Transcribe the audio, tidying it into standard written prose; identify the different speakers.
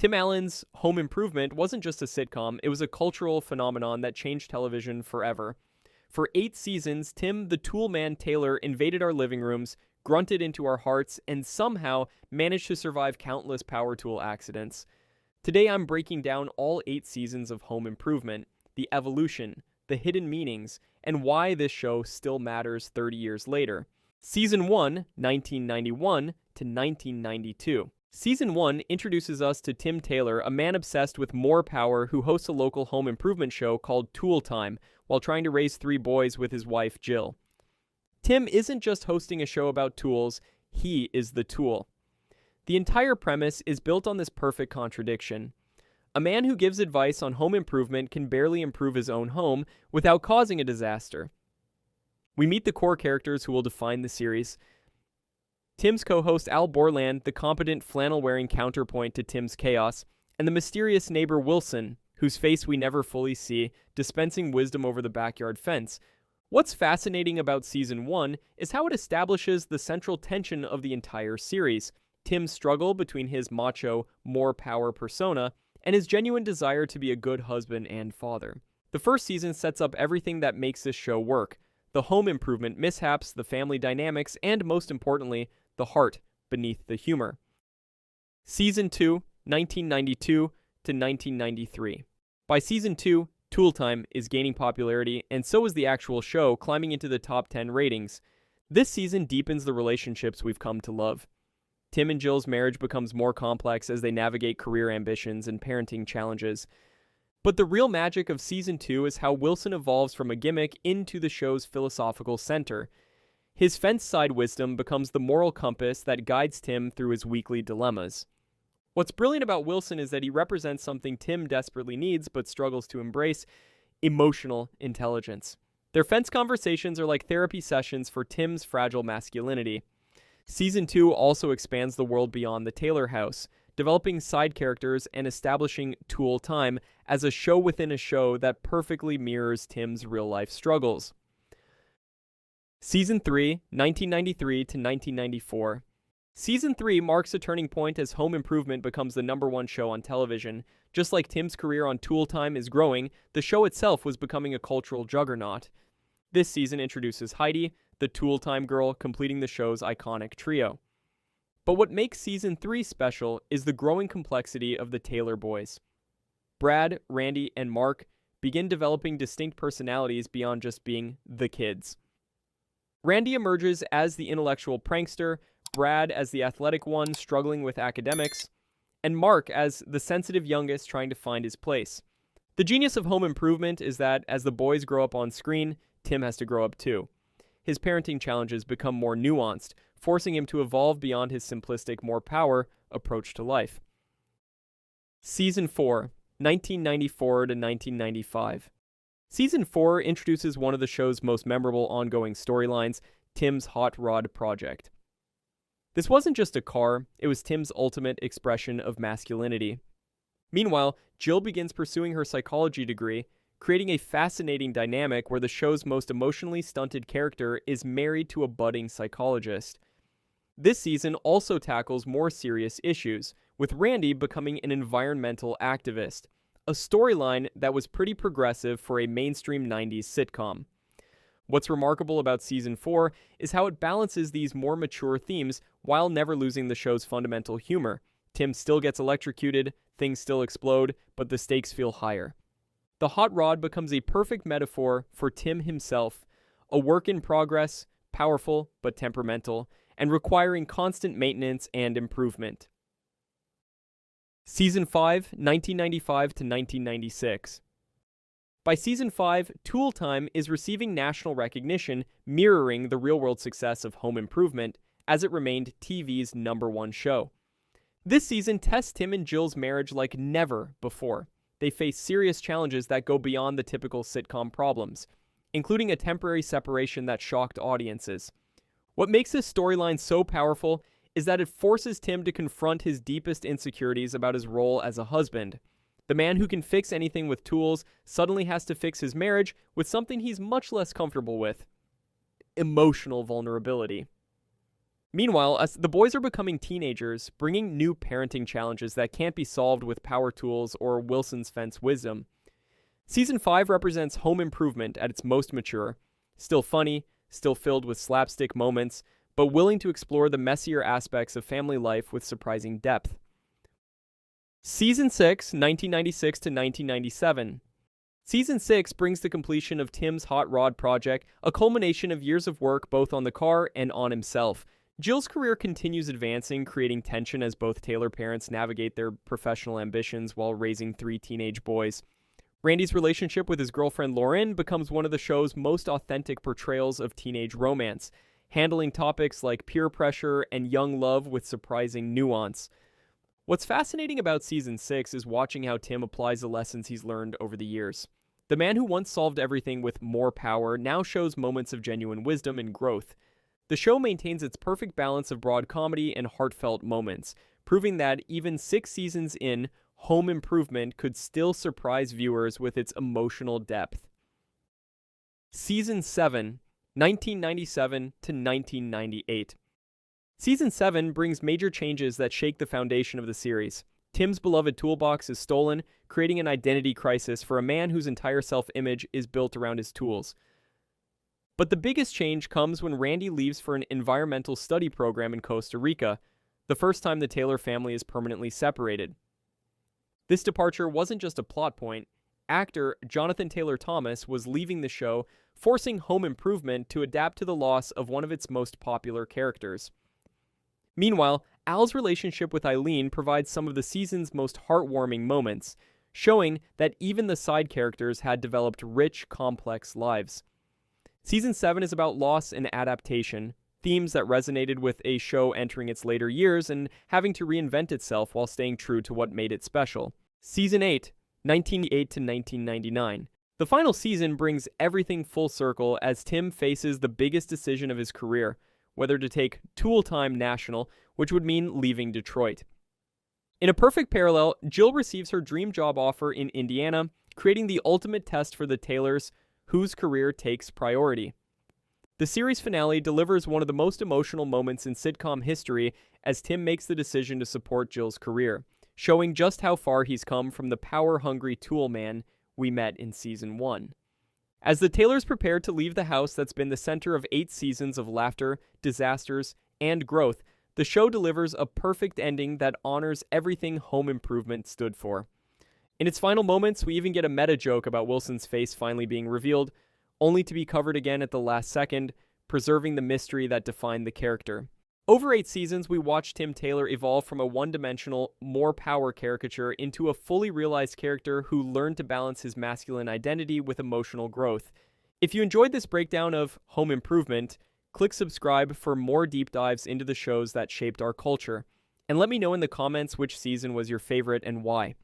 Speaker 1: Tim Allen's Home Improvement wasn't just a sitcom, it was a cultural phenomenon that changed television forever. For 8 seasons, Tim the Toolman Taylor invaded our living rooms, grunted into our hearts, and somehow managed to survive countless power tool accidents. Today I'm breaking down all 8 seasons of Home Improvement, the evolution, the hidden meanings, and why this show still matters 30 years later. Season 1, 1991 to 1992. Season 1 introduces us to Tim Taylor, a man obsessed with more power who hosts a local home improvement show called Tool Time while trying to raise 3 boys with his wife Jill. Tim isn't just hosting a show about tools, he is the tool. The entire premise is built on this perfect contradiction. A man who gives advice on home improvement can barely improve his own home without causing a disaster. We meet the core characters who will define the series. Tim's co-host Al Borland, the competent flannel-wearing counterpoint to Tim's chaos, and the mysterious neighbor Wilson, whose face we never fully see, dispensing wisdom over the backyard fence. What's fascinating about Season 1 is how it establishes the central tension of the entire series, Tim's struggle between his macho, more power persona and his genuine desire to be a good husband and father. The first season sets up everything that makes this show work: the home improvement mishaps, the family dynamics, and most importantly, the heart beneath the humor. Season 2, 1992 to 1993. By Season 2, Tool Time is gaining popularity, and so is the actual show, climbing into the top 10 ratings. This season deepens the relationships we've come to love. Tim and Jill's marriage becomes more complex as they navigate career ambitions and parenting challenges. But the real magic of Season 2 is how Wilson evolves from a gimmick into the show's philosophical center. His fence-side wisdom becomes the moral compass that guides Tim through his weekly dilemmas. What's brilliant about Wilson is that he represents something Tim desperately needs but struggles to embrace: emotional intelligence. Their fence conversations are like therapy sessions for Tim's fragile masculinity. Season 2 also expands the world beyond the Taylor house, developing side characters and establishing Tool Time as a show within a show that perfectly mirrors Tim's real-life struggles. Season 3, 1993 to 1994. Season 3 marks a turning point as Home Improvement becomes the #1 show on television. Just like Tim's career on Tool Time is growing, the show itself was becoming a cultural juggernaut. This season introduces Heidi, the Tool Time girl, completing the show's iconic trio. But what makes Season 3 special is the growing complexity of the Taylor boys. Brad, Randy, and Mark begin developing distinct personalities beyond just being the kids. Randy emerges as the intellectual prankster, Brad as the athletic one struggling with academics, and Mark as the sensitive youngest trying to find his place. The genius of Home Improvement is that as the boys grow up on screen, Tim has to grow up too. His parenting challenges become more nuanced, forcing him to evolve beyond his simplistic more power approach to life. Season 4, 1994 to 1995. Season 4 introduces one of the show's most memorable ongoing storylines, Tim's Hot Rod project. This wasn't just a car, it was Tim's ultimate expression of masculinity. Meanwhile, Jill begins pursuing her psychology degree, creating a fascinating dynamic where the show's most emotionally stunted character is married to a budding psychologist. This season also tackles more serious issues, with Randy becoming an environmental activist, a storyline that was pretty progressive for a mainstream 90s sitcom. What's remarkable about Season 4 is how it balances these more mature themes while never losing the show's fundamental humor. Tim still gets electrocuted, things still explode, but the stakes feel higher. The hot rod becomes a perfect metaphor for Tim himself, a work in progress, powerful but temperamental, and requiring constant maintenance and improvement. Season 5, 1995 to 1996. By Season 5, Tool Time is receiving national recognition, mirroring the real-world success of Home Improvement, as it remained TV's #1 show. This season tests Tim and Jill's marriage like never before. They face serious challenges that go beyond the typical sitcom problems, including a temporary separation that shocked audiences. What makes this storyline so powerful is that it forces Tim to confront his deepest insecurities about his role as a husband. The man who can fix anything with tools suddenly has to fix his marriage with something he's much less comfortable with: emotional vulnerability. Meanwhile, as the boys are becoming teenagers, bringing new parenting challenges that can't be solved with power tools or Wilson's fence wisdom. Season 5 represents home improvement at its most mature. Still funny, still filled with slapstick moments, but willing to explore the messier aspects of family life with surprising depth. Season 6, 1996 to 1997. Season 6 brings the completion of Tim's hot rod project, a culmination of years of work both on the car and on himself. Jill's career continues advancing, creating tension as both Taylor parents navigate their professional ambitions while raising 3 teenage boys. Randy's relationship with his girlfriend Lauren becomes one of the show's most authentic portrayals of teenage romance, handling topics like peer pressure and young love with surprising nuance. What's fascinating about Season 6 is watching how Tim applies the lessons he's learned over the years. The man who once solved everything with more power now shows moments of genuine wisdom and growth. The show maintains its perfect balance of broad comedy and heartfelt moments, proving that even 6 seasons in, home improvement could still surprise viewers with its emotional depth. Season 7, 1997 to 1998. Season 7 brings major changes that shake the foundation of the series. Tim's beloved toolbox is stolen, creating an identity crisis for a man whose entire self-image is built around his tools. But the biggest change comes when Randy leaves for an environmental study program in Costa Rica, the first time the Taylor family is permanently separated. This departure wasn't just a plot point. Actor Jonathan Taylor Thomas was leaving the show, forcing Home Improvement to adapt to the loss of one of its most popular characters. Meanwhile, Al's relationship with Eileen provides some of the season's most heartwarming moments, showing that even the side characters had developed rich, complex lives. Season 7 is about loss and adaptation, themes that resonated with a show entering its later years and having to reinvent itself while staying true to what made it special. Season 8, 1998 to 1999. The final season brings everything full circle as Tim faces the biggest decision of his career, whether to take Tool Time National, which would mean leaving Detroit. In a perfect parallel, Jill receives her dream job offer in Indiana, creating the ultimate test for the Taylors, whose career takes priority. The series finale delivers one of the most emotional moments in sitcom history as Tim makes the decision to support Jill's career, showing just how far he's come from the power-hungry tool man we met in Season 1. As the Taylors prepare to leave the house that's been the center of 8 seasons of laughter, disasters, and growth, the show delivers a perfect ending that honors everything Home Improvement stood for. In its final moments, we even get a meta joke about Wilson's face finally being revealed, only to be covered again at the last second, preserving the mystery that defined the character. Over 8 seasons, we watched Tim Taylor evolve from a one-dimensional, more power caricature into a fully realized character who learned to balance his masculine identity with emotional growth. If you enjoyed this breakdown of Home Improvement, click subscribe for more deep dives into the shows that shaped our culture. And let me know in the comments which season was your favorite and why.